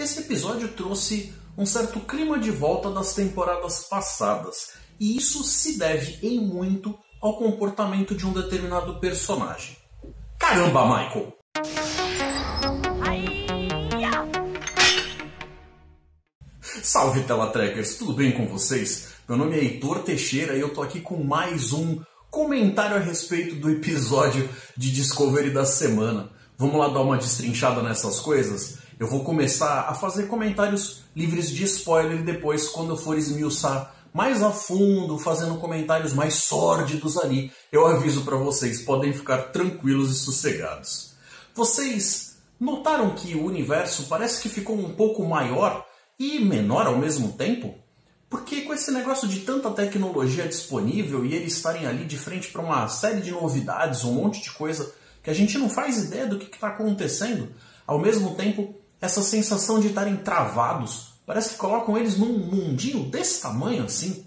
esse episódio trouxe um certo clima de volta das temporadas passadas, e isso se deve em muito ao comportamento de um determinado personagem. Caramba, Michael! Salve, Telatrekkers! Tudo bem com vocês? Meu nome é Heitor Teixeira e eu tô aqui com mais um comentário a respeito do episódio de Discovery da semana. Vamos lá dar uma destrinchada nessas coisas? Eu vou começar a fazer comentários livres de spoiler e depois, quando eu for esmiuçar mais a fundo, fazendo comentários mais sórdidos ali, eu aviso para vocês, podem ficar tranquilos e sossegados. Vocês notaram que o universo parece que ficou um pouco maior e menor ao mesmo tempo? Porque com esse negócio de tanta tecnologia disponível e eles estarem ali de frente para uma série de novidades, um monte de coisa que a gente não faz ideia do que está acontecendo, ao mesmo tempo, essa sensação de estarem travados, parece que colocam eles num mundinho desse tamanho assim.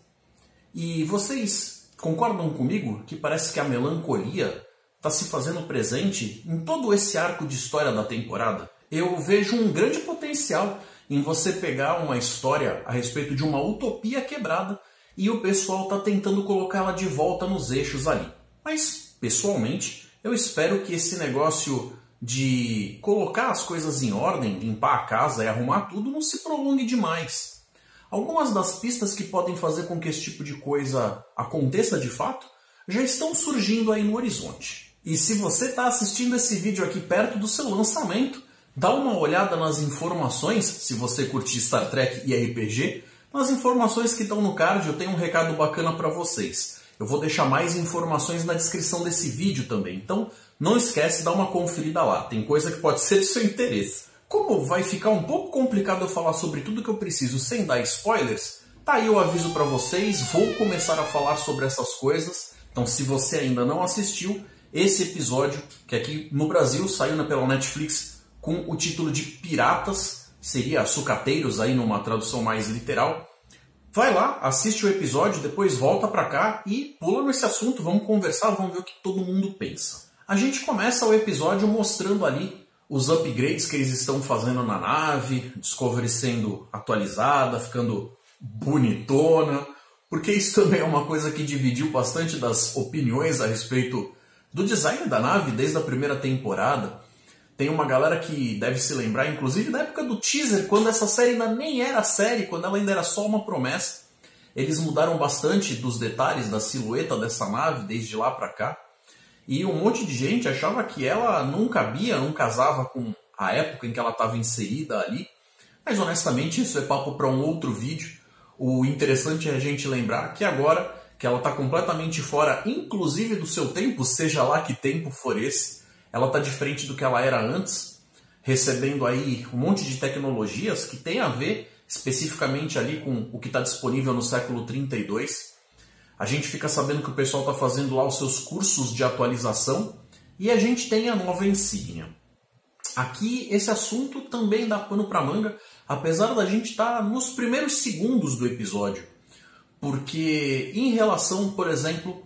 E vocês concordam comigo que parece que a melancolia está se fazendo presente em todo esse arco de história da temporada? Eu vejo um grande potencial em você pegar uma história a respeito de uma utopia quebrada e o pessoal está tentando colocá-la de volta nos eixos ali. Mas, pessoalmente, eu espero que esse negócio de colocar as coisas em ordem, limpar a casa e arrumar tudo não se prolongue demais. Algumas das pistas que podem fazer com que esse tipo de coisa aconteça de fato já estão surgindo aí no horizonte. E se você está assistindo esse vídeo aqui perto do seu lançamento, dá uma olhada nas informações, se você curtir Star Trek e RPG, nas informações que estão no card. Eu tenho um recado bacana para vocês. Eu vou deixar mais informações na descrição desse vídeo também, então não esquece de dar uma conferida lá, tem coisa que pode ser de seu interesse. Como vai ficar um pouco complicado eu falar sobre tudo que eu preciso sem dar spoilers, tá aí o aviso para vocês, vou começar a falar sobre essas coisas. Então se você ainda não assistiu, esse episódio, que aqui no Brasil saiu pela Netflix com o título de Piratas, seria Sucateiros aí numa tradução mais literal, vai lá, assiste o episódio, depois volta pra cá e pula nesse assunto, vamos conversar, vamos ver o que todo mundo pensa. A gente começa o episódio mostrando ali os upgrades que eles estão fazendo na nave, Discovery sendo atualizada, ficando bonitona, porque isso também é uma coisa que dividiu bastante das opiniões a respeito do design da nave desde a primeira temporada. Tem uma galera que deve se lembrar, inclusive na época do teaser, quando essa série ainda nem era série, quando ela ainda era só uma promessa. Eles mudaram bastante dos detalhes da silhueta dessa nave desde lá pra cá. E um monte de gente achava que ela não cabia, não casava com a época em que ela estava inserida ali. Mas honestamente isso é papo para um outro vídeo. O interessante é a gente lembrar que agora que ela está completamente fora, inclusive do seu tempo, seja lá que tempo for esse, ela está diferente do que ela era antes, recebendo aí um monte de tecnologias que tem a ver especificamente ali com o que está disponível no século 32. A gente fica sabendo que o pessoal está fazendo lá os seus cursos de atualização e a gente tem a nova insígnia. Aqui esse assunto também dá pano para manga, apesar da gente estar nos primeiros segundos do episódio. Porque em relação, por exemplo,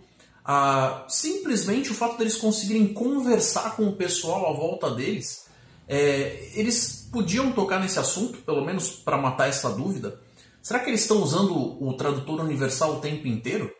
simplesmente o fato deles conseguirem conversar com o pessoal à volta deles, eles podiam tocar nesse assunto, pelo menos para matar essa dúvida. Será que eles estão usando o tradutor universal o tempo inteiro?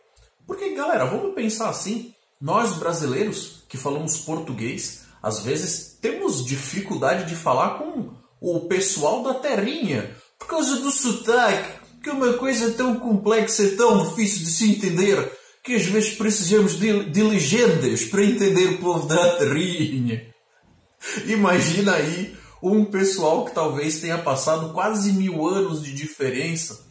Porque, galera, vamos pensar assim, nós brasileiros que falamos português, às vezes temos dificuldade de falar com o pessoal da terrinha, por causa do sotaque, que é uma coisa tão complexa e tão difícil de se entender, que às vezes precisamos de legendas para entender o povo da terrinha. Imagina aí um pessoal que talvez tenha passado quase 1000 anos de diferença.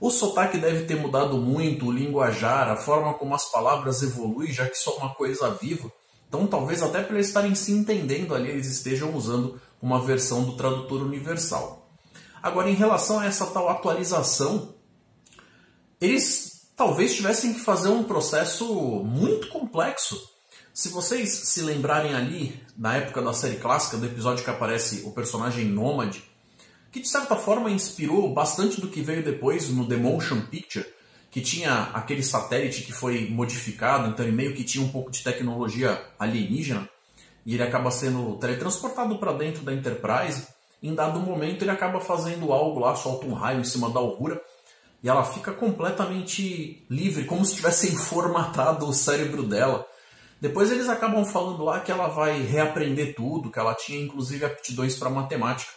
O sotaque deve ter mudado muito, o linguajar, a forma como as palavras evoluem, já que isso é uma coisa viva. Então talvez até para eles estarem se entendendo ali, eles estejam usando uma versão do tradutor universal. Agora, em relação a essa tal atualização, eles talvez tivessem que fazer um processo muito complexo. Se vocês se lembrarem ali, na época da série clássica, do episódio que aparece o personagem Nômade, que de certa forma inspirou bastante do que veio depois no The Motion Picture, que tinha aquele satélite que foi modificado, então ele meio que tinha um pouco de tecnologia alienígena, e ele acaba sendo teletransportado para dentro da Enterprise, em dado momento ele acaba fazendo algo lá, solta um raio em cima da Uhura, e ela fica completamente livre, como se tivessem formatado o cérebro dela. Depois eles acabam falando lá que ela vai reaprender tudo, que ela tinha inclusive aptidões para matemática.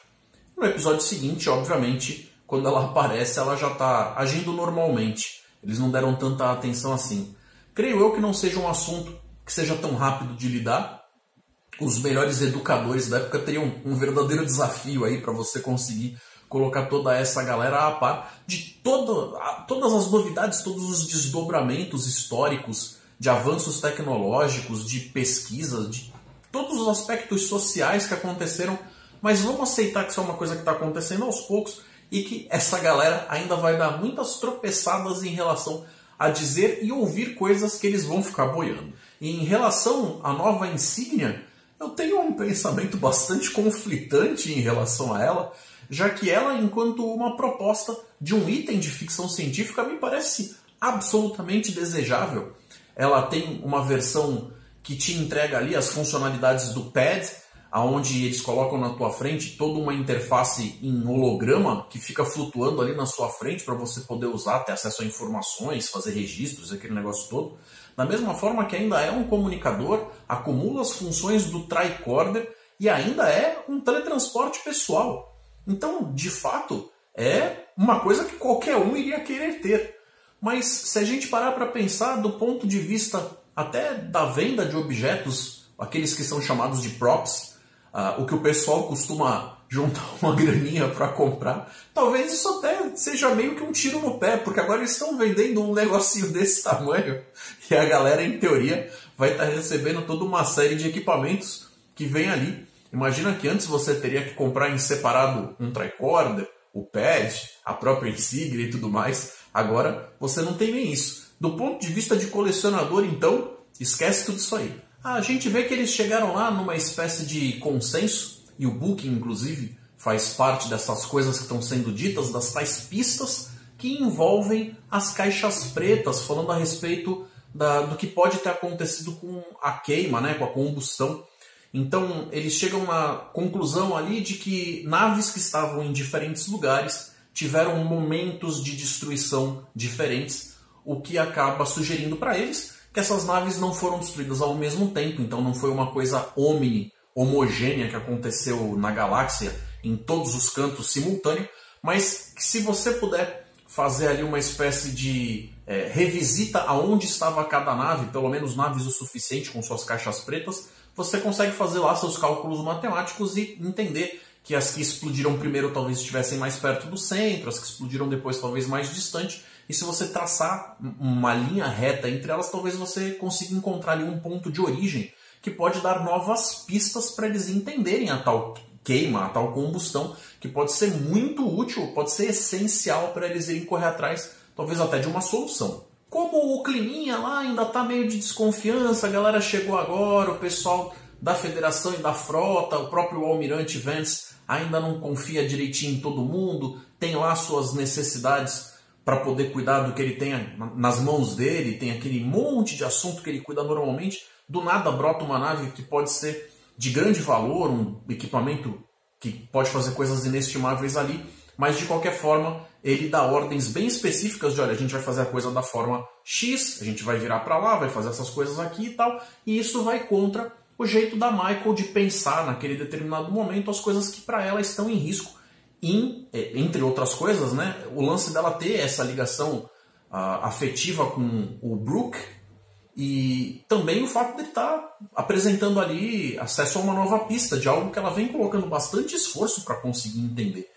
No episódio seguinte, obviamente, quando ela aparece, ela já está agindo normalmente. Eles não deram tanta atenção assim. Creio eu que não seja um assunto que seja tão rápido de lidar. Os melhores educadores da época teriam um verdadeiro desafio aí para você conseguir colocar toda essa galera a par de todas as novidades, todos os desdobramentos históricos, de avanços tecnológicos, de pesquisa, de todos os aspectos sociais que aconteceram. Mas vamos aceitar que isso é uma coisa que está acontecendo aos poucos e que essa galera ainda vai dar muitas tropeçadas em relação a dizer e ouvir coisas que eles vão ficar boiando. E em relação à nova insígnia, eu tenho um pensamento bastante conflitante em relação a ela, já que ela, enquanto uma proposta de um item de ficção científica, me parece absolutamente desejável. Ela tem uma versão que te entrega ali as funcionalidades do pad, onde eles colocam na tua frente toda uma interface em holograma que fica flutuando ali na sua frente para você poder usar, ter acesso a informações, fazer registros, aquele negócio todo. Da mesma forma que ainda é um comunicador, acumula as funções do tricorder e ainda é um teletransporte pessoal. Então, de fato, é uma coisa que qualquer um iria querer ter. Mas se a gente parar para pensar do ponto de vista até da venda de objetos, aqueles que são chamados de props, o que o pessoal costuma juntar uma graninha para comprar, talvez isso até seja meio que um tiro no pé, porque agora eles estão vendendo um negocinho desse tamanho e a galera, em teoria, vai estar recebendo toda uma série de equipamentos que vem ali. Imagina que antes você teria que comprar em separado um tricorder, o pad, a própria insígnia e tudo mais. Agora você não tem nem isso. Do ponto de vista de colecionador, então, esquece tudo isso aí. A gente vê que eles chegaram lá numa espécie de consenso, e o Booking, inclusive, faz parte dessas coisas que estão sendo ditas, das tais pistas que envolvem as caixas pretas, falando a respeito do que pode ter acontecido com a queima, né, com a combustão. Então, eles chegam na conclusão ali de que naves que estavam em diferentes lugares tiveram momentos de destruição diferentes, o que acaba sugerindo para eles que essas naves não foram destruídas ao mesmo tempo, então não foi uma coisa homogênea que aconteceu na galáxia em todos os cantos simultâneo, mas que se você puder fazer ali uma espécie de revisita aonde estava cada nave, pelo menos naves o suficiente com suas caixas pretas, você consegue fazer lá seus cálculos matemáticos e entender que as que explodiram primeiro talvez estivessem mais perto do centro, as que explodiram depois talvez mais distante. E se você traçar uma linha reta entre elas, talvez você consiga encontrar ali um ponto de origem que pode dar novas pistas para eles entenderem a tal queima, a tal combustão, que pode ser muito útil, pode ser essencial para eles irem correr atrás, talvez até de uma solução. Como o climinha lá ainda está meio de desconfiança, a galera chegou agora, o pessoal da federação e da frota, o próprio almirante Vance ainda não confia direitinho em todo mundo, tem lá suas necessidades para poder cuidar do que ele tem nas mãos dele, tem aquele monte de assunto que ele cuida normalmente, do nada brota uma nave que pode ser de grande valor, um equipamento que pode fazer coisas inestimáveis ali, mas de qualquer forma ele dá ordens bem específicas de, olha, a gente vai fazer a coisa da forma X, a gente vai virar para lá, vai fazer essas coisas aqui e tal, e isso vai contra o jeito da Michael de pensar naquele determinado momento as coisas que para ela estão em risco. Entre outras coisas, né, o lance dela ter essa ligação afetiva com o Brooke e também o fato de ele estar apresentando ali acesso a uma nova pista de algo que ela vem colocando bastante esforço para conseguir entender.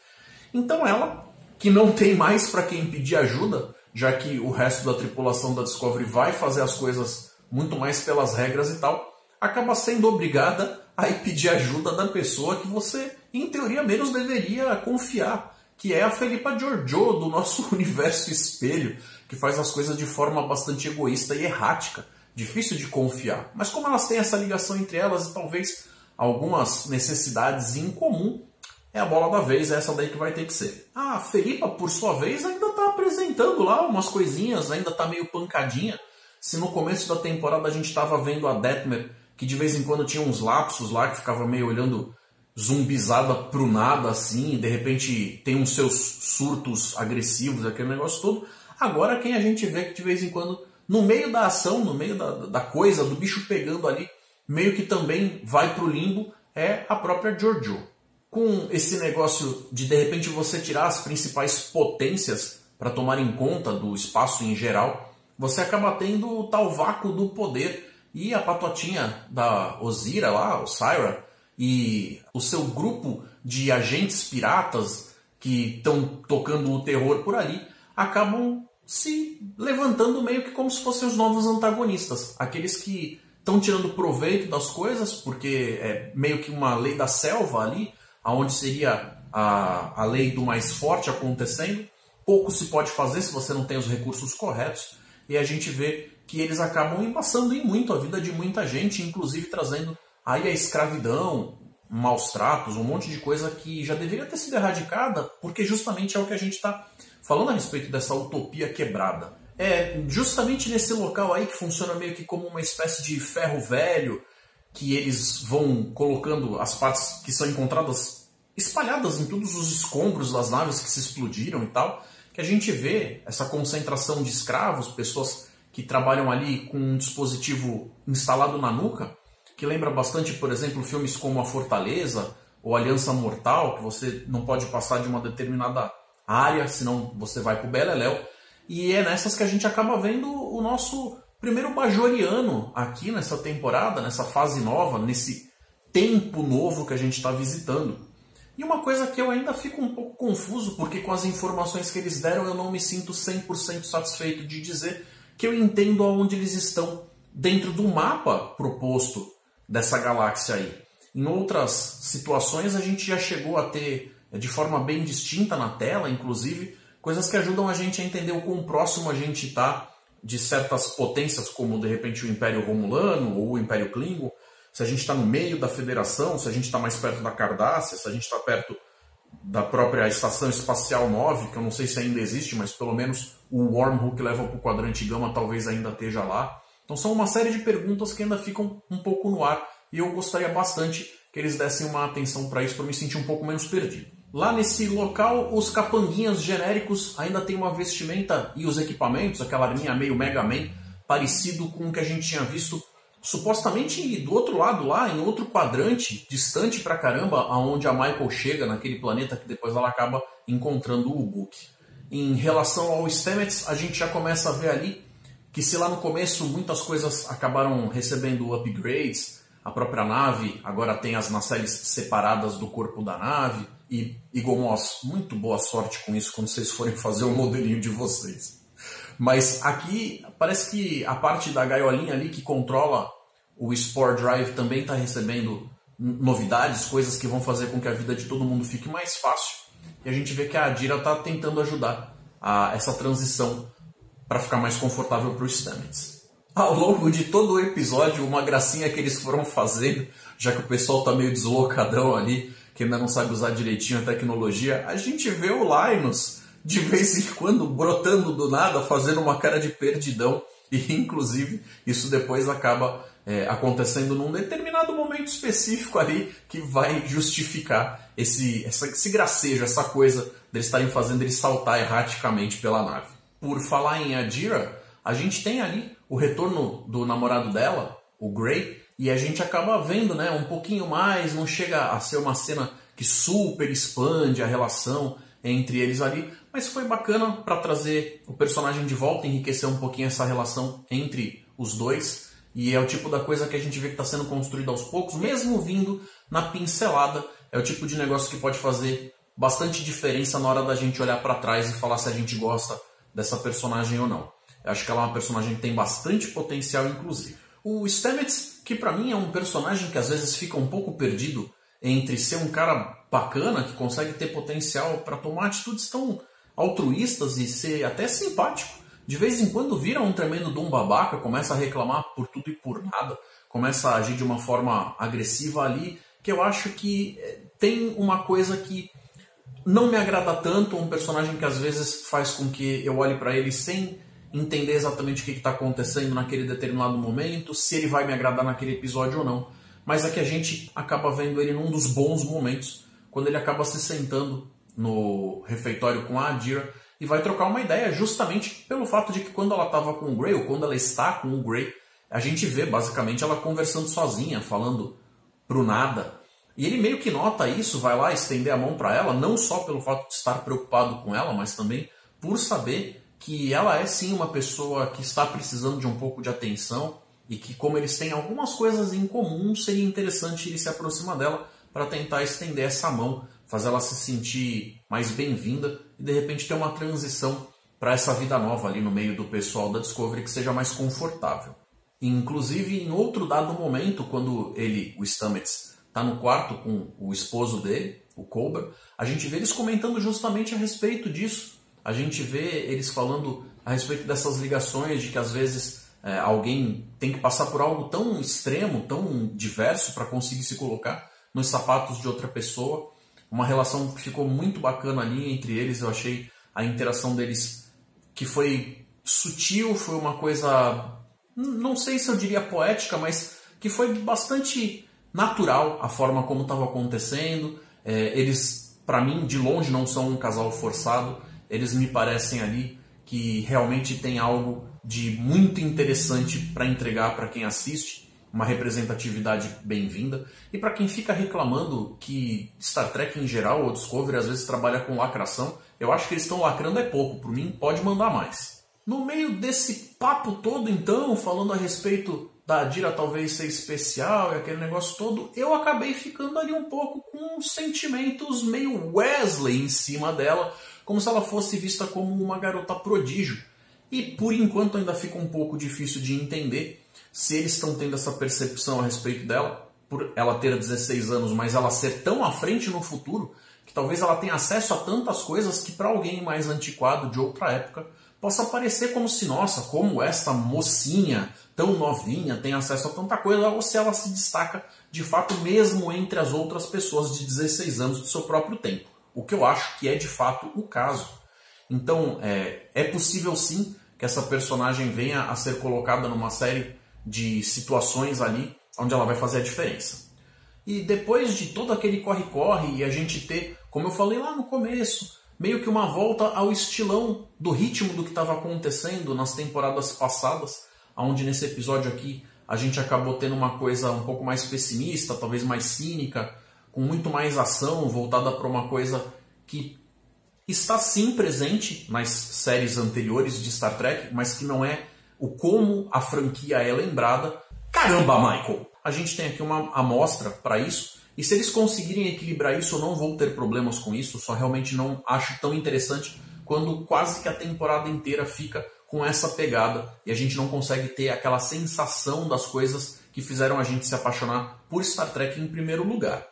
Então ela, que não tem mais para quem pedir ajuda, já que o resto da tripulação da Discovery vai fazer as coisas muito mais pelas regras e tal, acaba sendo obrigada a ir pedir ajuda da pessoa que você, em teoria, menos deveria confiar, que é a Felipa Georgiou, do nosso universo espelho, que faz as coisas de forma bastante egoísta e errática, difícil de confiar. Mas como elas têm essa ligação entre elas e talvez algumas necessidades em comum, é a bola da vez, é essa daí que vai ter que ser. A Felipa, por sua vez, ainda está apresentando lá umas coisinhas, ainda está meio pancadinha. Se no começo da temporada a gente estava vendo a Detmer, que de vez em quando tinha uns lapsos lá, que ficava meio olhando zumbizada pro nada assim, de repente tem uns seus surtos agressivos, aquele negócio todo. Agora quem a gente vê que de vez em quando, no meio da ação, no meio da coisa, do bicho pegando ali, meio que também vai pro limbo, é a própria JoJo. Com esse negócio de repente você tirar as principais potências para tomar em conta do espaço em geral, você acaba tendo o tal vácuo do poder e a patotinha da Ozira lá, o Syra, e o seu grupo de agentes piratas que estão tocando o terror por ali, acabam se levantando meio que como se fossem os novos antagonistas. Aqueles que estão tirando proveito das coisas, porque é meio que uma lei da selva ali, onde seria a lei do mais forte acontecendo. Pouco se pode fazer se você não tem os recursos corretos. E a gente vê que eles acabam embaçando em muito a vida de muita gente, inclusive trazendo aí a escravidão, maus tratos, um monte de coisa que já deveria ter sido erradicada, porque justamente é o que a gente está falando a respeito dessa utopia quebrada. É justamente nesse local aí que funciona meio que como uma espécie de ferro velho, que eles vão colocando as partes que são encontradas espalhadas em todos os escombros das naves que se explodiram e tal, que a gente vê essa concentração de escravos, pessoas que trabalham ali com um dispositivo instalado na nuca, que lembra bastante, por exemplo, filmes como A Fortaleza ou Aliança Mortal, que você não pode passar de uma determinada área, senão você vai pro Beleléu. E é nessas que a gente acaba vendo o nosso primeiro bajoriano aqui nessa temporada, nessa fase nova, nesse tempo novo que a gente está visitando. E uma coisa que eu ainda fico um pouco confuso, porque com as informações que eles deram eu não me sinto 100% satisfeito de dizer que eu entendo aonde eles estão dentro do mapa proposto dessa galáxia aí. Em outras situações a gente já chegou a ter, de forma bem distinta na tela, inclusive, coisas que ajudam a gente a entender o quão próximo a gente está de certas potências, como de repente o Império Romulano ou o Império Klingon, se a gente está no meio da Federação, se a gente está mais perto da Cardácia, se a gente está perto da própria Estação Espacial 9, que eu não sei se ainda existe, mas pelo menos o wormhole que leva para o quadrante Gama talvez ainda esteja lá. Então são uma série de perguntas que ainda ficam um pouco no ar e eu gostaria bastante que eles dessem uma atenção para isso, para me sentir um pouco menos perdido. Lá nesse local, os capanguinhas genéricos ainda têm uma vestimenta e os equipamentos, aquela arminha meio Mega Man, parecido com o que a gente tinha visto supostamente do outro lado lá, em outro quadrante, distante pra caramba, aonde a Michael chega, naquele planeta que depois ela acaba encontrando o Book. Em relação ao Stamets, a gente já começa a ver ali que se lá no começo muitas coisas acabaram recebendo upgrades, a própria nave agora tem as nacelles separadas do corpo da nave, e Eagle Moss, muito boa sorte com isso quando vocês forem fazer o modelinho de vocês. Mas aqui parece que a parte da gaiolinha ali que controla o Spore Drive também está recebendo novidades, coisas que vão fazer com que a vida de todo mundo fique mais fácil. E a gente vê que a Adira está tentando ajudar essa transição para ficar mais confortável para os Stamets. Ao longo de todo o episódio, uma gracinha que eles foram fazendo, já que o pessoal está meio deslocadão ali, que ainda não sabe usar direitinho a tecnologia, a gente vê o Linus de vez em quando brotando do nada, fazendo uma cara de perdidão, e inclusive isso depois acaba acontecendo num determinado momento específico ali que vai justificar esse gracejo, essa coisa deles estarem fazendo ele saltar erraticamente pela nave. Por falar em Adira, a gente tem ali o retorno do namorado dela, o Gray, e a gente acaba vendo, né, um pouquinho mais, não chega a ser uma cena que super expande a relação entre eles ali, mas foi bacana para trazer o personagem de volta, enriquecer um pouquinho essa relação entre os dois, e é o tipo da coisa que a gente vê que está sendo construída aos poucos, mesmo vindo na pincelada, é o tipo de negócio que pode fazer bastante diferença na hora da gente olhar para trás e falar se a gente gosta dessa personagem ou não. Eu acho que ela é uma personagem que tem bastante potencial, inclusive. O Stamets, que para mim é um personagem que às vezes fica um pouco perdido entre ser um cara bacana, que consegue ter potencial para tomar atitudes tão altruístas e ser até simpático. De vez em quando vira um tremendo de um babaca, começa a reclamar por tudo e por nada, começa a agir de uma forma agressiva ali, que eu acho que tem uma coisa que não me agrada tanto, um personagem que às vezes faz com que eu olhe para ele sem entender exatamente o que está acontecendo naquele determinado momento, se ele vai me agradar naquele episódio ou não. mas é que a gente acaba vendo ele num dos bons momentos, quando ele acaba se sentando no refeitório com a Adira e vai trocar uma ideia justamente pelo fato de que quando ela estava com o Grey, ou quando ela está com o Grey, a gente vê basicamente ela conversando sozinha, falando pro nada. E ele meio que nota isso, vai lá estender a mão para ela, não só pelo fato de estar preocupado com ela, mas também por saber que ela é sim uma pessoa que está precisando de um pouco de atenção e que, como eles têm algumas coisas em comum, seria interessante ele se aproximar dela para tentar estender essa mão, fazer ela se sentir mais bem-vinda e de repente ter uma transição para essa vida nova ali no meio do pessoal da Discovery que seja mais confortável. Inclusive, em outro dado momento, quando ele, o Stamets, está no quarto com o esposo dele, o Culber, a gente vê eles comentando justamente a respeito disso. A gente vê eles falando a respeito dessas ligações, de que às vezes alguém tem que passar por algo tão extremo, tão diverso para conseguir se colocar nos sapatos de outra pessoa. Uma relação que ficou muito bacana ali entre eles. Eu achei a interação deles que foi sutil, foi uma coisa, não sei se eu diria poética, mas que foi bastante natural a forma como estava acontecendo. Eles, para mim, de longe não são um casal forçado. Eles me parecem ali que realmente tem algo de muito interessante para entregar para quem assiste, uma representatividade bem-vinda. E para quem fica reclamando que Star Trek em geral, ou Discovery, às vezes trabalha com lacração, eu acho que eles estão lacrando é pouco, por mim pode mandar mais. No meio desse papo todo, então, falando a respeito da Adira talvez ser especial e aquele negócio todo, eu acabei ficando ali um pouco com sentimentos meio Wesley em cima dela, como se ela fosse vista como uma garota prodígio. E por enquanto ainda fica um pouco difícil de entender se eles estão tendo essa percepção a respeito dela, por ela ter 16 anos, mas ela ser tão à frente no futuro, que talvez ela tenha acesso a tantas coisas que para alguém mais antiquado de outra época possa parecer como se, nossa, como esta mocinha tão novinha tem acesso a tanta coisa, ou se ela se destaca de fato mesmo entre as outras pessoas de 16 anos do seu próprio tempo. O que eu acho que é de fato o caso. Então, é possível sim que essa personagem venha a ser colocada numa série de situações ali onde ela vai fazer a diferença. E depois de todo aquele corre-corre e a gente ter, como eu falei lá no começo, meio que uma volta ao estilão do ritmo do que estava acontecendo nas temporadas passadas, onde nesse episódio aqui a gente acabou tendo uma coisa um pouco mais pessimista, talvez mais cínica, com muito mais ação, voltada para uma coisa que está sim presente nas séries anteriores de Star Trek, mas que não é o como a franquia é lembrada. Caramba, Michael! A gente tem aqui uma amostra para isso, e se eles conseguirem equilibrar isso, eu não vou ter problemas com isso, só realmente não acho tão interessante quando quase que a temporada inteira fica com essa pegada e a gente não consegue ter aquela sensação das coisas que fizeram a gente se apaixonar por Star Trek em primeiro lugar.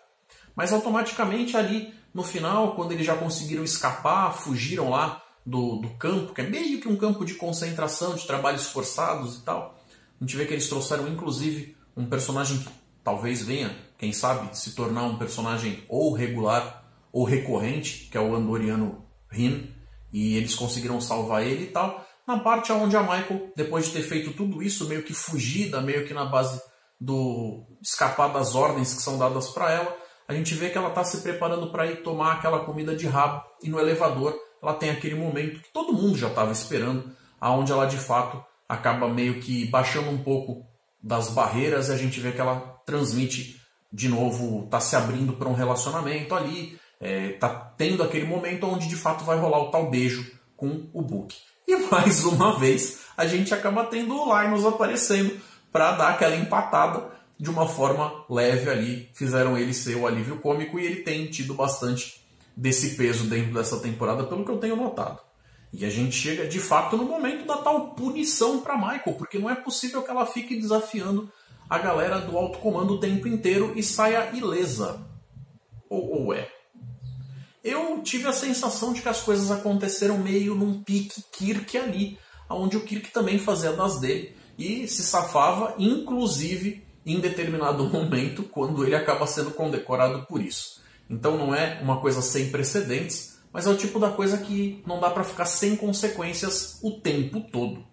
Mas automaticamente ali no final, quando eles já conseguiram escapar, fugiram lá do campo, que é meio que um campo de concentração, de trabalhos forçados e tal, a gente vê que eles trouxeram inclusive um personagem que talvez venha, quem sabe, se tornar um personagem ou regular ou recorrente, que é o andoriano Rin, e eles conseguiram salvar ele e tal. Na parte onde a Michael, depois de ter feito tudo isso, meio que fugida, meio que na base do escapar das ordens que são dadas para ela, a gente vê que ela está se preparando para ir tomar aquela comida de rabo, e no elevador ela tem aquele momento que todo mundo já estava esperando, aonde ela de fato acaba meio que baixando um pouco das barreiras, e a gente vê que ela transmite de novo, está se abrindo para um relacionamento ali, está tendo aquele momento onde de fato vai rolar o tal beijo com o Book. E mais uma vez a gente acaba tendo o Linus aparecendo para dar aquela empatada de uma forma leve ali. Fizeram ele ser o alívio cômico e ele tem tido bastante desse peso dentro dessa temporada, pelo que eu tenho notado. E a gente chega de fato no momento da tal punição para Michael, porque não é possível que ela fique desafiando a galera do alto comando o tempo inteiro e saia ilesa. Ou é? Eu tive a sensação de que as coisas aconteceram meio num pique Kirk ali, onde o Kirk também fazia das dele e se safava, inclusive em determinado momento, quando ele acaba sendo condecorado por isso. Então não é uma coisa sem precedentes, mas é o tipo da coisa que não dá para ficar sem consequências o tempo todo.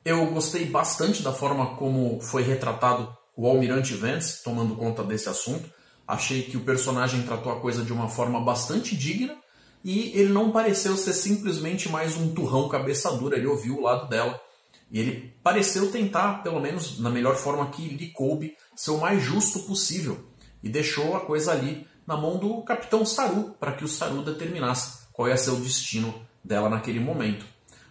Eu gostei bastante da forma como foi retratado o Almirante Vance tomando conta desse assunto. Achei que o personagem tratou a coisa de uma forma bastante digna e ele não pareceu ser simplesmente mais um turrão cabeça dura, ele ouviu o lado dela. E ele pareceu tentar, pelo menos na melhor forma que lhe coube, ser o mais justo possível. E deixou a coisa ali na mão do Capitão Saru, para que o Saru determinasse qual ia ser o destino dela naquele momento.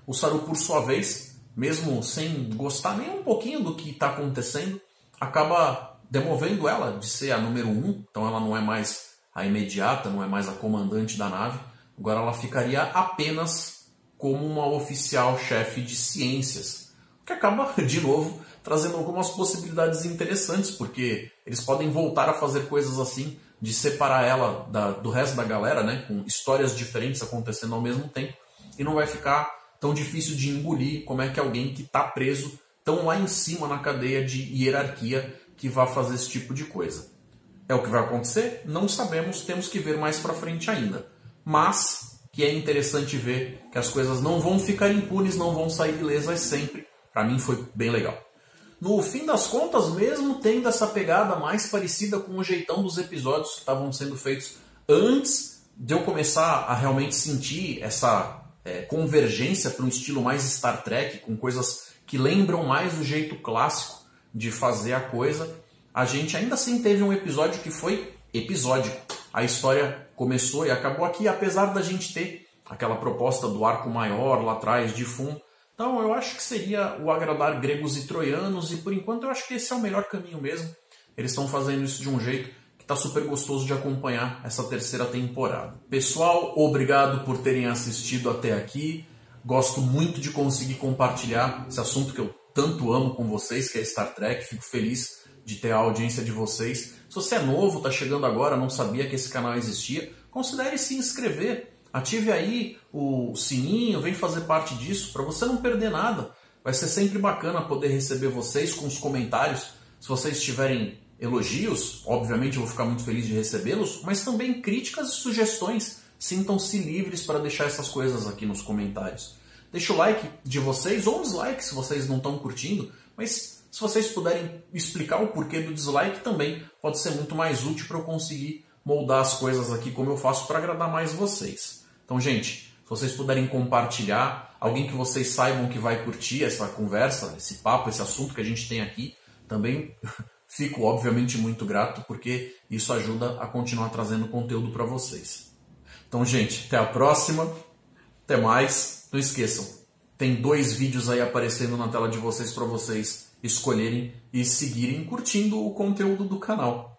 O Saru, por sua vez, mesmo sem gostar nem um pouquinho do que está acontecendo, acaba demovendo ela de ser a número 1, então ela não é mais a imediata, não é mais a comandante da nave, agora ela ficaria apenas como uma oficial-chefe de ciências, o que acaba, de novo, trazendo algumas possibilidades interessantes, porque eles podem voltar a fazer coisas assim, de separar ela do resto da galera, né, com histórias diferentes acontecendo ao mesmo tempo, e não vai ficar tão difícil de engolir como é que alguém que está preso tão lá em cima na cadeia de hierarquia que vai fazer esse tipo de coisa. É o que vai acontecer? Não sabemos, temos que ver mais pra frente ainda. Mas que é interessante ver que as coisas não vão ficar impunes, não vão sair ilesas sempre. Pra mim foi bem legal. No fim das contas, mesmo tendo essa pegada mais parecida com o jeitão dos episódios que estavam sendo feitos antes de eu começar a realmente sentir essa convergência para um estilo mais Star Trek, com coisas que lembram mais do jeito clássico de fazer a coisa, a gente ainda assim teve um episódio que foi episódico. A história começou e acabou aqui, apesar da gente ter aquela proposta do arco maior lá atrás, de fundo. Então eu acho que seria o agradar gregos e troianos, e por enquanto eu acho que esse é o melhor caminho mesmo. Eles estão fazendo isso de um jeito que está super gostoso de acompanhar essa terceira temporada. Pessoal, obrigado por terem assistido até aqui. Gosto muito de conseguir compartilhar esse assunto que eu tanto amo com vocês, que é Star Trek. Fico feliz de ter a audiência de vocês. Se você é novo, está chegando agora, não sabia que esse canal existia, considere se inscrever. Ative aí o sininho, vem fazer parte disso, para você não perder nada. Vai ser sempre bacana poder receber vocês com os comentários. Se vocês tiverem elogios, obviamente eu vou ficar muito feliz de recebê-los, mas também críticas e sugestões. Sintam-se livres para deixar essas coisas aqui nos comentários. Deixa o like de vocês ou um dislike se vocês não estão curtindo, mas se vocês puderem explicar o porquê do dislike também pode ser muito mais útil para eu conseguir moldar as coisas aqui como eu faço para agradar mais vocês. Então, gente, se vocês puderem compartilhar, alguém que vocês saibam que vai curtir essa conversa, esse papo, esse assunto que a gente tem aqui, também fico, obviamente, muito grato, porque isso ajuda a continuar trazendo conteúdo para vocês. Então, gente, até a próxima, até mais. Não esqueçam, tem 2 vídeos aí aparecendo na tela de vocês para vocês escolherem e seguirem curtindo o conteúdo do canal.